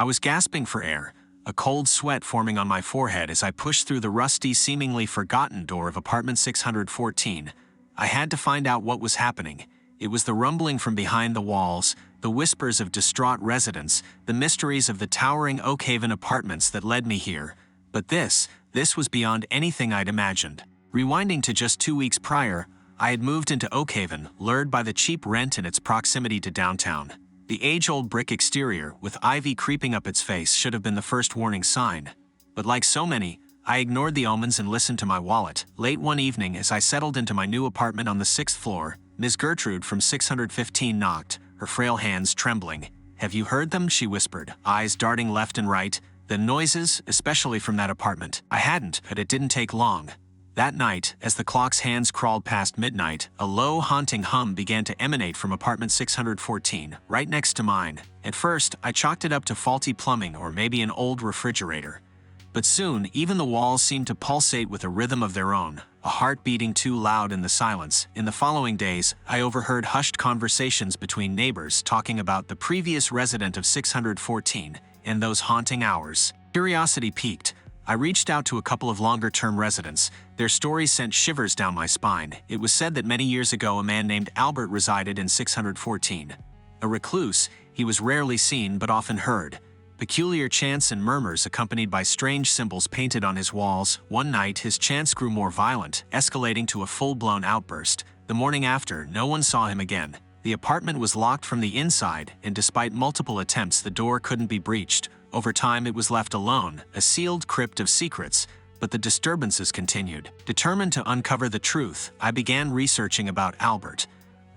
I was gasping for air, a cold sweat forming on my forehead as I pushed through the rusty, seemingly forgotten door of apartment 614. I had to find out what was happening. It was the rumbling from behind the walls, the whispers of distraught residents, the mysteries of the towering Oakhaven apartments that led me here. But this was beyond anything I'd imagined. Rewinding to just 2 weeks prior, I had moved into Oakhaven, lured by the cheap rent and its proximity to downtown. The age-old brick exterior, with ivy creeping up its face, should have been the first warning sign. But like so many, I ignored the omens and listened to my wallet. Late one evening, as I settled into my new apartment on the 6th floor, Ms. Gertrude from 615 knocked, her frail hands trembling. "Have you heard them?" she whispered, eyes darting left and right. "The noises, especially from that apartment." I hadn't, but it didn't take long. That night, as the clock's hands crawled past midnight, a low, haunting hum began to emanate from apartment 614, right next to mine. At first, I chalked it up to faulty plumbing or maybe an old refrigerator. But soon, even the walls seemed to pulsate with a rhythm of their own, a heart beating too loud in the silence. In the following days, I overheard hushed conversations between neighbors talking about the previous resident of 614 and those haunting hours. Curiosity piqued. I reached out to a couple of longer-term residents. Their stories sent shivers down my spine. It was said that many years ago a man named Albert resided in 614. A recluse, he was rarely seen but often heard. Peculiar chants and murmurs accompanied by strange symbols painted on his walls. One night, his chants grew more violent, escalating to a full-blown outburst. The morning after, no one saw him again. The apartment was locked from the inside, and despite multiple attempts, the door couldn't be breached. Over time, it was left alone, a sealed crypt of secrets, but the disturbances continued. Determined to uncover the truth, I began researching about Albert.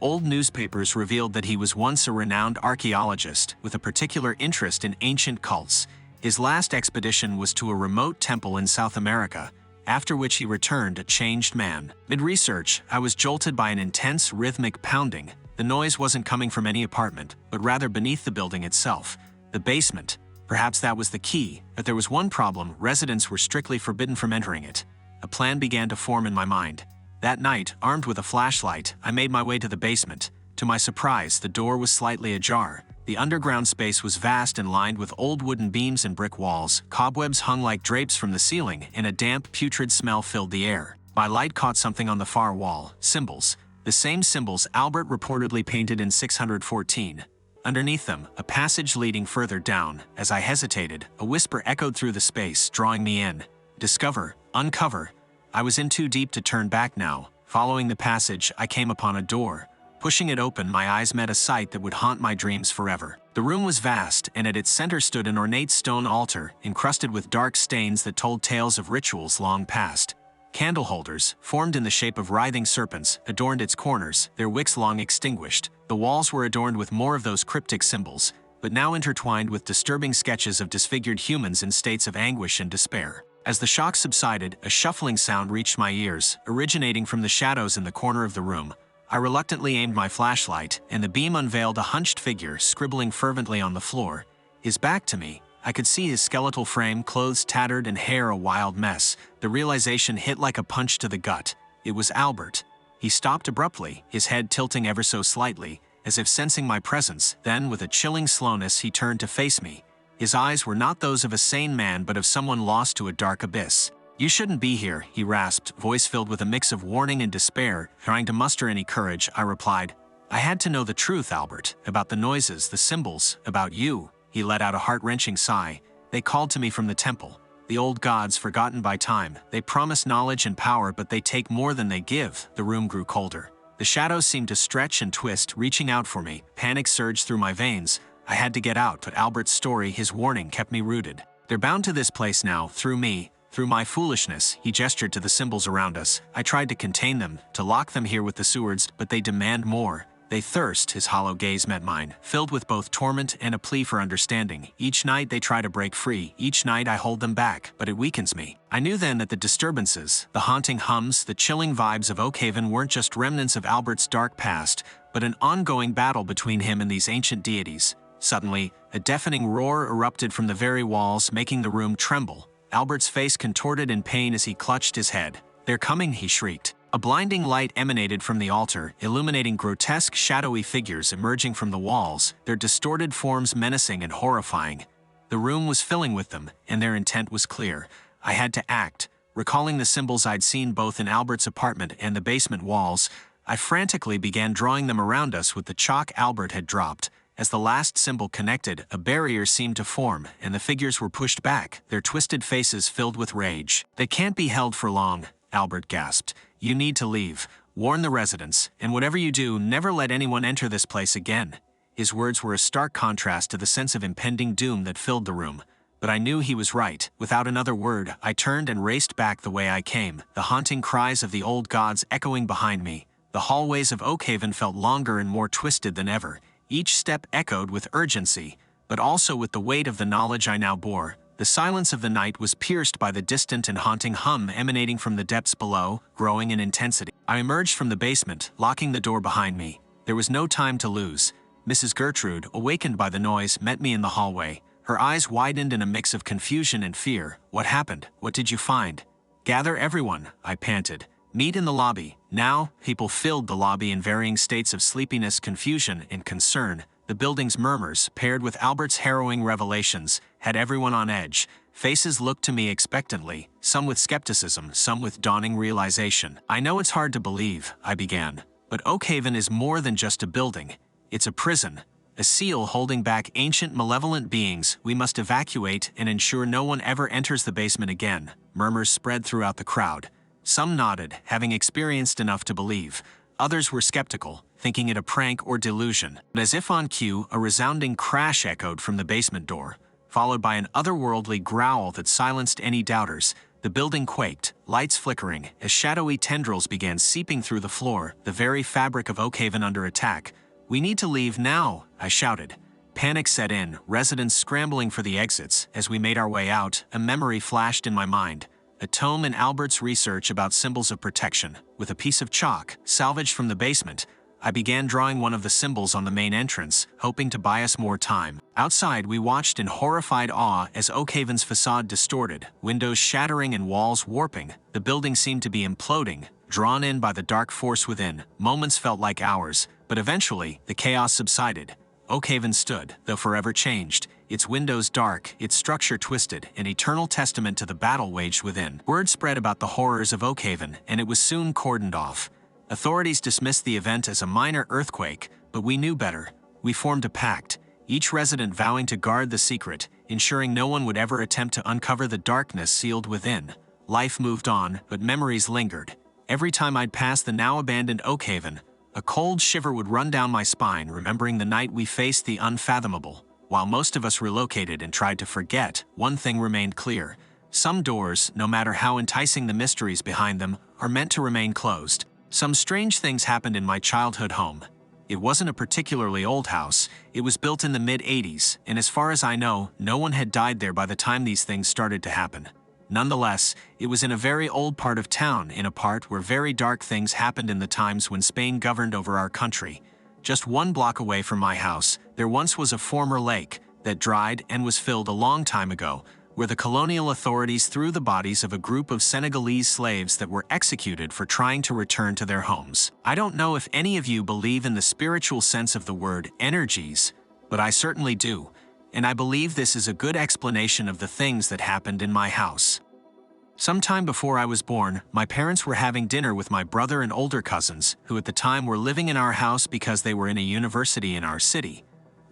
Old newspapers revealed that he was once a renowned archaeologist with a particular interest in ancient cults. His last expedition was to a remote temple in South America, after which he returned a changed man. Mid-research, I was jolted by an intense, rhythmic pounding. The noise wasn't coming from any apartment, but rather beneath the building itself. The basement. Perhaps that was the key, but there was one problem: residents were strictly forbidden from entering it. A plan began to form in my mind. That night, armed with a flashlight, I made my way to the basement. To my surprise, the door was slightly ajar. The underground space was vast and lined with old wooden beams and brick walls. Cobwebs hung like drapes from the ceiling, and a damp, putrid smell filled the air. My light caught something on the far wall: symbols. The same symbols Albert reportedly painted in 614. Underneath them, a passage leading further down. As I hesitated, a whisper echoed through the space, drawing me in. Discover, uncover. I was in too deep to turn back now. Following the passage, I came upon a door. Pushing it open, my eyes met a sight that would haunt my dreams forever. The room was vast, and at its center stood an ornate stone altar, encrusted with dark stains that told tales of rituals long past. Candle holders, formed in the shape of writhing serpents, adorned its corners, their wicks long extinguished. The walls were adorned with more of those cryptic symbols, but now intertwined with disturbing sketches of disfigured humans in states of anguish and despair. As the shock subsided, a shuffling sound reached my ears, originating from the shadows in the corner of the room. I reluctantly aimed my flashlight, and the beam unveiled a hunched figure scribbling fervently on the floor. His back to me, I could see his skeletal frame, clothes tattered and hair a wild mess. The realization hit like a punch to the gut. It was Albert. He stopped abruptly, his head tilting ever so slightly, as if sensing my presence. Then, with a chilling slowness, he turned to face me. His eyes were not those of a sane man but of someone lost to a dark abyss. "You shouldn't be here," he rasped, voice filled with a mix of warning and despair. Trying to muster any courage, I replied, "I had to know the truth, Albert, about the noises, the symbols, about you." He let out a heart-wrenching sigh. "They called to me from the temple. The old gods, forgotten by time. They promise knowledge and power, but they take more than they give." The room grew colder. The shadows seemed to stretch and twist, reaching out for me. Panic surged through my veins. I had to get out, but Albert's story, his warning, kept me rooted. "They're bound to this place now, through me, through my foolishness." He gestured to the symbols around us. "I tried to contain them, to lock them here with the swords, but they demand more. They thirst." His hollow gaze met mine, filled with both torment and a plea for understanding. "Each night they try to break free. Each night I hold them back, but it weakens me." I knew then that the disturbances, the haunting hums, the chilling vibes of Oakhaven weren't just remnants of Albert's dark past, but an ongoing battle between him and these ancient deities. Suddenly, a deafening roar erupted from the very walls, making the room tremble. Albert's face contorted in pain as he clutched his head. "They're coming," he shrieked. A blinding light emanated from the altar, illuminating grotesque, shadowy figures emerging from the walls, their distorted forms menacing and horrifying. The room was filling with them, and their intent was clear. I had to act. Recalling the symbols I'd seen both in Albert's apartment and the basement walls, I frantically began drawing them around us with the chalk Albert had dropped. As the last symbol connected, a barrier seemed to form, and the figures were pushed back, their twisted faces filled with rage. "They can't be held for long," Albert gasped. "You need to leave. Warn the residents, and whatever you do, never let anyone enter this place again." His words were a stark contrast to the sense of impending doom that filled the room. But I knew he was right. Without another word, I turned and raced back the way I came, the haunting cries of the old gods echoing behind me. The hallways of Oakhaven felt longer and more twisted than ever. Each step echoed with urgency, but also with the weight of the knowledge I now bore. The silence of the night was pierced by the distant and haunting hum emanating from the depths below, growing in intensity. I emerged from the basement, locking the door behind me. There was no time to lose. Mrs. Gertrude, awakened by the noise, met me in the hallway. Her eyes widened in a mix of confusion and fear. "What happened? What did you find?" "Gather everyone," I panted. "Meet in the lobby." Now, people filled the lobby in varying states of sleepiness, confusion, and concern. The building's murmurs, paired with Albert's harrowing revelations, had everyone on edge. Faces looked to me expectantly, some with skepticism, some with dawning realization. "I know it's hard to believe," I began, "but Oakhaven is more than just a building. It's a prison, a seal holding back ancient malevolent beings. We must evacuate and ensure no one ever enters the basement again." Murmurs spread throughout the crowd. Some nodded, having experienced enough to believe. Others were skeptical, thinking it a prank or delusion. But as if on cue, a resounding crash echoed from the basement door, followed by an otherworldly growl that silenced any doubters. The building quaked, lights flickering, as shadowy tendrils began seeping through the floor, the very fabric of Oakhaven under attack. "We need to leave now," I shouted. Panic set in, residents scrambling for the exits. As we made our way out, a memory flashed in my mind. A tome in Albert's research about symbols of protection. With a piece of chalk, salvaged from the basement, I began drawing one of the symbols on the main entrance, hoping to buy us more time. Outside, we watched in horrified awe as Oakhaven's facade distorted, windows shattering and walls warping. The building seemed to be imploding, drawn in by the dark force within. Moments felt like hours, but eventually, the chaos subsided. Oakhaven stood, though forever changed, its windows dark, its structure twisted, an eternal testament to the battle waged within. Word spread about the horrors of Oakhaven, and it was soon cordoned off. Authorities dismissed the event as a minor earthquake, but we knew better. We formed a pact, each resident vowing to guard the secret, ensuring no one would ever attempt to uncover the darkness sealed within. Life moved on, but memories lingered. Every time I'd pass the now-abandoned Oakhaven, a cold shiver would run down my spine, remembering the night we faced the unfathomable. While most of us relocated and tried to forget, one thing remained clear. Some doors, no matter how enticing the mysteries behind them, are meant to remain closed. Some strange things happened in my childhood home. It wasn't a particularly old house. It was built in the mid-80s, and as far as I know, no one had died there by the time these things started to happen. Nonetheless, it was in a very old part of town, in a part where very dark things happened in the times when Spain governed over our country. Just 1 block away from my house, there once was a former lake that dried and was filled a long time ago, where the colonial authorities threw the bodies of a group of Senegalese slaves that were executed for trying to return to their homes. I don't know if any of you believe in the spiritual sense of the word energies, but I certainly do, and I believe this is a good explanation of the things that happened in my house. Sometime before I was born, my parents were having dinner with my brother and older cousins, who at the time were living in our house because they were in a university in our city.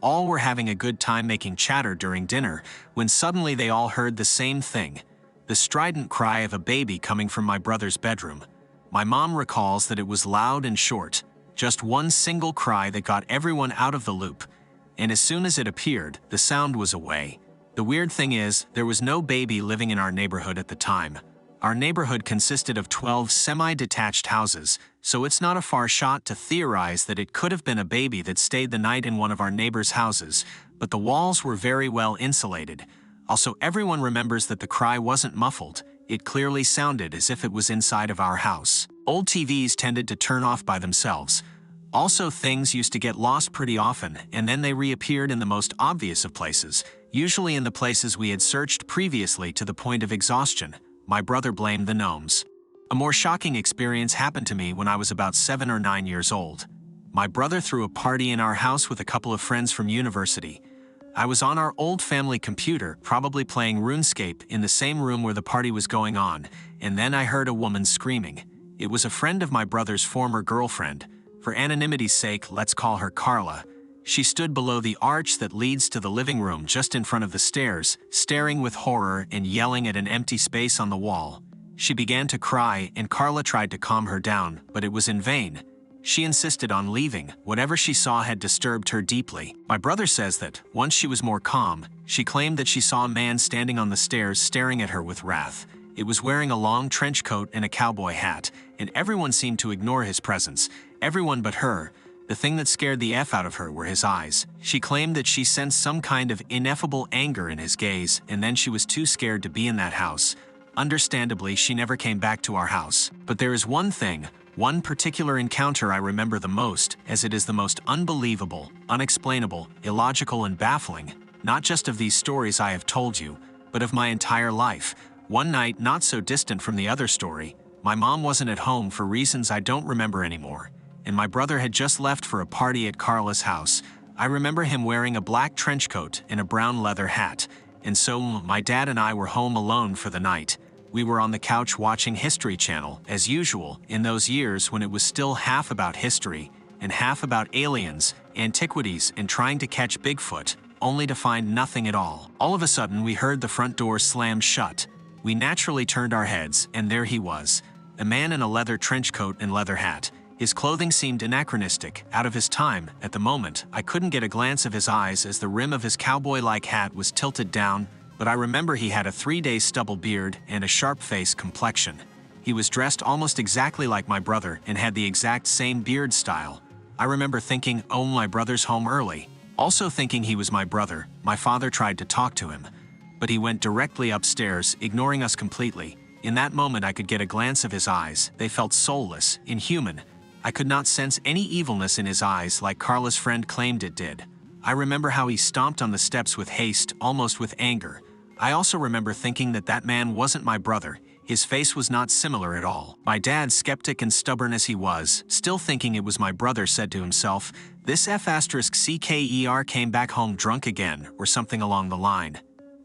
All were having a good time making chatter during dinner, when suddenly they all heard the same thing, the strident cry of a baby coming from my brother's bedroom. My mom recalls that it was loud and short, just one single cry that got everyone out of the loop, and as soon as it appeared, the sound was away. The weird thing is, there was no baby living in our neighborhood at the time. Our neighborhood consisted of 12 semi-detached houses, so it's not a far shot to theorize that it could have been a baby that stayed the night in one of our neighbors' houses, but the walls were very well insulated. Also, everyone remembers that the cry wasn't muffled. It clearly sounded as if it was inside of our house. Old TVs tended to turn off by themselves. Also, things used to get lost pretty often, and then they reappeared in the most obvious of places, usually in the places we had searched previously to the point of exhaustion. My brother blamed the gnomes. A more shocking experience happened to me when I was about 7 or 9 years old. My brother threw a party in our house with a couple of friends from university. I was on our old family computer, probably playing RuneScape in the same room where the party was going on, and then I heard a woman screaming. It was a friend of my brother's former girlfriend. For anonymity's sake, let's call her Carla. She stood below the arch that leads to the living room just in front of the stairs, staring with horror and yelling at an empty space on the wall. She began to cry, and Carla tried to calm her down, but it was in vain. She insisted on leaving. Whatever she saw had disturbed her deeply. My brother says that, once she was more calm, she claimed that she saw a man standing on the stairs staring at her with wrath. It was wearing a long trench coat and a cowboy hat, and everyone seemed to ignore his presence. Everyone but her. The thing that scared the F out of her were his eyes. She claimed that she sensed some kind of ineffable anger in his gaze, and then she was too scared to be in that house. Understandably, she never came back to our house. But there is one particular encounter I remember the most, as it is the most unbelievable, unexplainable, illogical, and baffling, not just of these stories I have told you, but of my entire life. One night, not so distant from the other story, my mom wasn't at home for reasons I don't remember anymore, and my brother had just left for a party at Carla's house. I remember him wearing a black trench coat and a brown leather hat, and so my dad and I were home alone for the night. We were on the couch watching History Channel, as usual, in those years when it was still half about history and half about aliens, antiquities, and trying to catch Bigfoot, only to find nothing at all. All of a sudden, we heard the front door slam shut. We naturally turned our heads, and there he was, a man in a leather trench coat and leather hat. His clothing seemed anachronistic, out of his time. At the moment, I couldn't get a glance of his eyes as the rim of his cowboy-like hat was tilted down, but I remember he had a 3-day stubble beard and a sharp-faced complexion. He was dressed almost exactly like my brother and had the exact same beard style. I remember thinking, oh, my brother's home early. Also thinking he was my brother, my father tried to talk to him, but he went directly upstairs, ignoring us completely. In that moment, I could get a glance of his eyes. They felt soulless, inhuman. I could not sense any evilness in his eyes like Carla's friend claimed it did. I remember how he stomped on the steps with haste, almost with anger. I also remember thinking that that man wasn't my brother. His face was not similar at all. My dad, skeptic and stubborn as he was, still thinking it was my brother, said to himself, "This F***CKER came back home drunk again," or something along the line.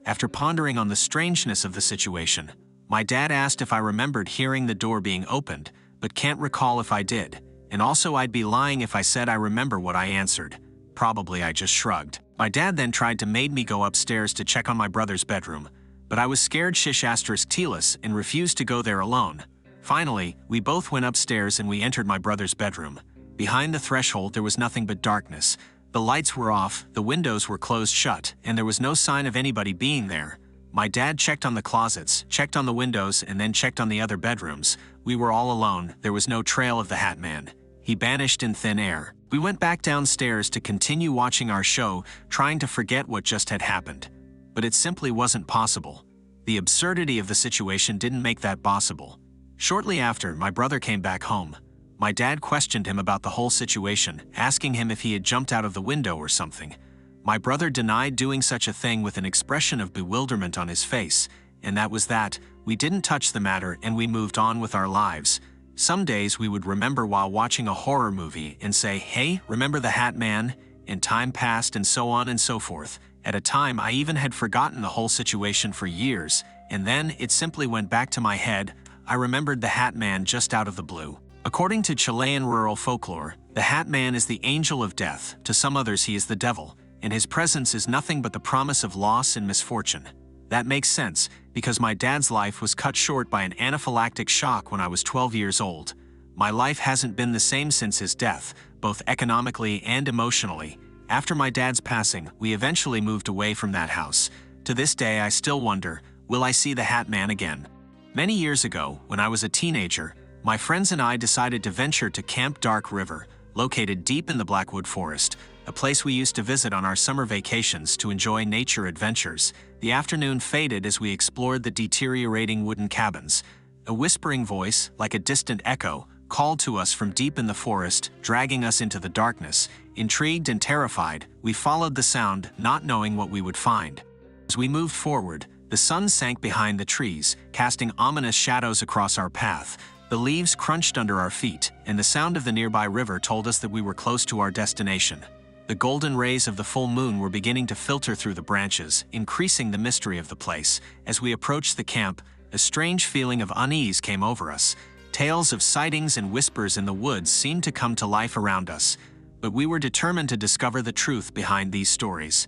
After pondering on the strangeness of the situation, my dad asked if I remembered hearing the door being opened, but can't recall if I did. And also, I'd be lying if I said I remember what I answered. Probably I just shrugged. My dad then tried to make me go upstairs to check on my brother's bedroom, but I was scared **Telis and refused to go there alone. Finally, we both went upstairs and we entered my brother's bedroom. Behind the threshold there was nothing but darkness. The lights were off, the windows were closed shut, and there was no sign of anybody being there. My dad checked on the closets, checked on the windows, and then checked on the other bedrooms. We were all alone. There was no trail of the Hat Man. He vanished in thin air. We went back downstairs to continue watching our show, trying to forget what just had happened. But it simply wasn't possible. The absurdity of the situation didn't make that possible. Shortly after, my brother came back home. My dad questioned him about the whole situation, asking him if he had jumped out of the window or something. My brother denied doing such a thing with an expression of bewilderment on his face, and that was that. We didn't touch the matter and we moved on with our lives. Some days we would remember while watching a horror movie and say, "Hey, remember the Hat Man?" And time passed and so on and so forth. At a time, I even had forgotten the whole situation for years, and then it simply went back to my head. I remembered the Hat Man just out of the blue. According to Chilean rural folklore, the Hat Man is the angel of death. To some others, he is the devil, and his presence is nothing but the promise of loss and misfortune. That makes sense, because my dad's life was cut short by an anaphylactic shock when I was 12 years old. My life hasn't been the same since his death, both economically and emotionally. After my dad's passing, we eventually moved away from that house. To this day, I still wonder, will I see the Hat Man again? Many years ago, when I was a teenager, my friends and I decided to venture to Camp Dark River, located deep in the Blackwood Forest, a place we used to visit on our summer vacations to enjoy nature adventures. The afternoon faded as we explored the deteriorating wooden cabins. A whispering voice, like a distant echo, called to us from deep in the forest, dragging us into the darkness. Intrigued and terrified, we followed the sound, not knowing what we would find. As we moved forward, the sun sank behind the trees, casting ominous shadows across our path. The leaves crunched under our feet, and the sound of the nearby river told us that we were close to our destination. The golden rays of the full moon were beginning to filter through the branches, increasing the mystery of the place. As we approached the camp, a strange feeling of unease came over us. Tales of sightings and whispers in the woods seemed to come to life around us, but we were determined to discover the truth behind these stories.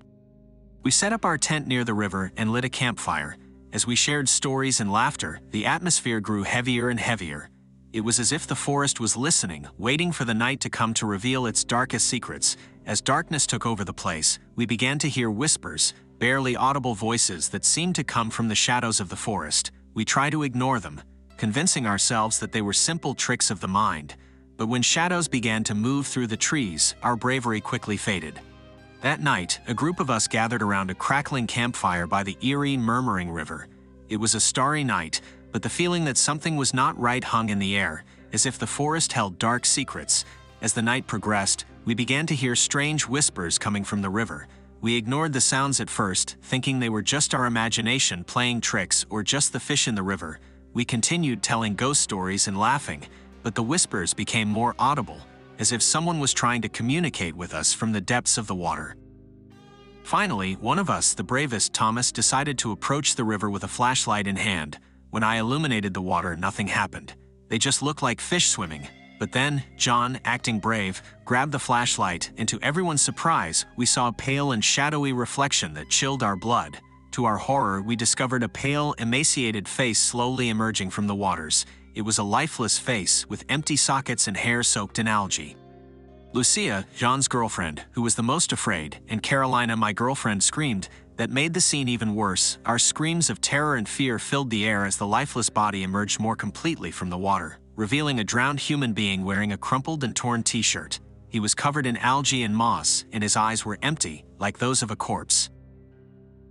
We set up our tent near the river and lit a campfire. As we shared stories and laughter, the atmosphere grew heavier and heavier. It was as if the forest was listening, waiting for the night to come to reveal its darkest secrets. As darkness took over the place, we began to hear whispers, barely audible voices that seemed to come from the shadows of the forest. We tried to ignore them, convincing ourselves that they were simple tricks of the mind. But when shadows began to move through the trees, our bravery quickly faded. That night, a group of us gathered around a crackling campfire by the eerie, murmuring river. It was a starry night, but the feeling that something was not right hung in the air, as if the forest held dark secrets. As the night progressed, we began to hear strange whispers coming from the river. We ignored the sounds at first, thinking they were just our imagination playing tricks or just the fish in the river. We continued telling ghost stories and laughing, but the whispers became more audible, as if someone was trying to communicate with us from the depths of the water. Finally, one of us, the bravest, Thomas, decided to approach the river with a flashlight in hand. When I illuminated the water, nothing happened. They just looked like fish swimming. But then, John, acting brave, grabbed the flashlight, and to everyone's surprise, we saw a pale and shadowy reflection that chilled our blood. To our horror, we discovered a pale, emaciated face slowly emerging from the waters. It was a lifeless face, with empty sockets and hair soaked in algae. Lucia, John's girlfriend, who was the most afraid, and Carolina, my girlfriend, screamed. That made the scene even worse. Our screams of terror and fear filled the air as the lifeless body emerged more completely from the water, revealing a drowned human being wearing a crumpled and torn t-shirt. He was covered in algae and moss, and his eyes were empty, like those of a corpse.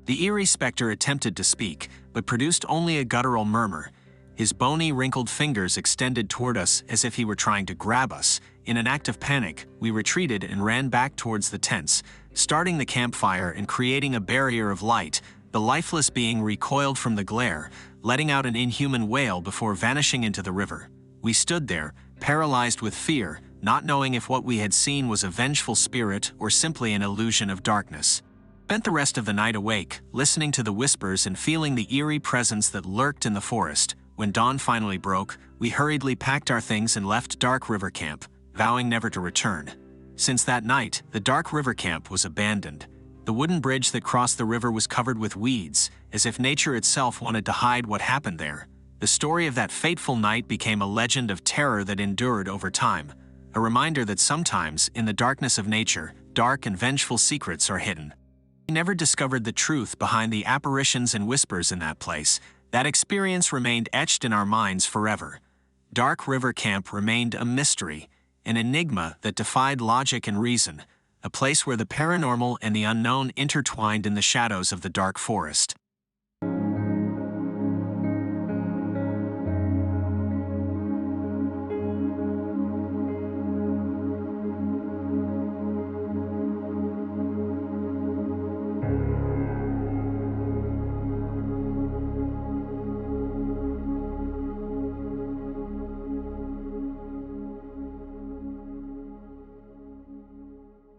The eerie specter attempted to speak, but produced only a guttural murmur. His bony, wrinkled fingers extended toward us as if he were trying to grab us. In an act of panic, we retreated and ran back towards the tents, starting the campfire and creating a barrier of light. The lifeless being recoiled from the glare, letting out an inhuman wail before vanishing into the river. We stood there, paralyzed with fear, not knowing if what we had seen was a vengeful spirit or simply an illusion of darkness. Spent the rest of the night awake, listening to the whispers and feeling the eerie presence that lurked in the forest. When dawn finally broke, we hurriedly packed our things and left Dark River Camp, vowing never to return. Since that night, the Dark River Camp was abandoned. The wooden bridge that crossed the river was covered with weeds, as if nature itself wanted to hide what happened there. The story of that fateful night became a legend of terror that endured over time, a reminder that sometimes, in the darkness of nature, dark and vengeful secrets are hidden. We never discovered the truth behind the apparitions and whispers in that place. That experience remained etched in our minds forever. Dark River Camp remained a mystery, an enigma that defied logic and reason, a place where the paranormal and the unknown intertwined in the shadows of the dark forest.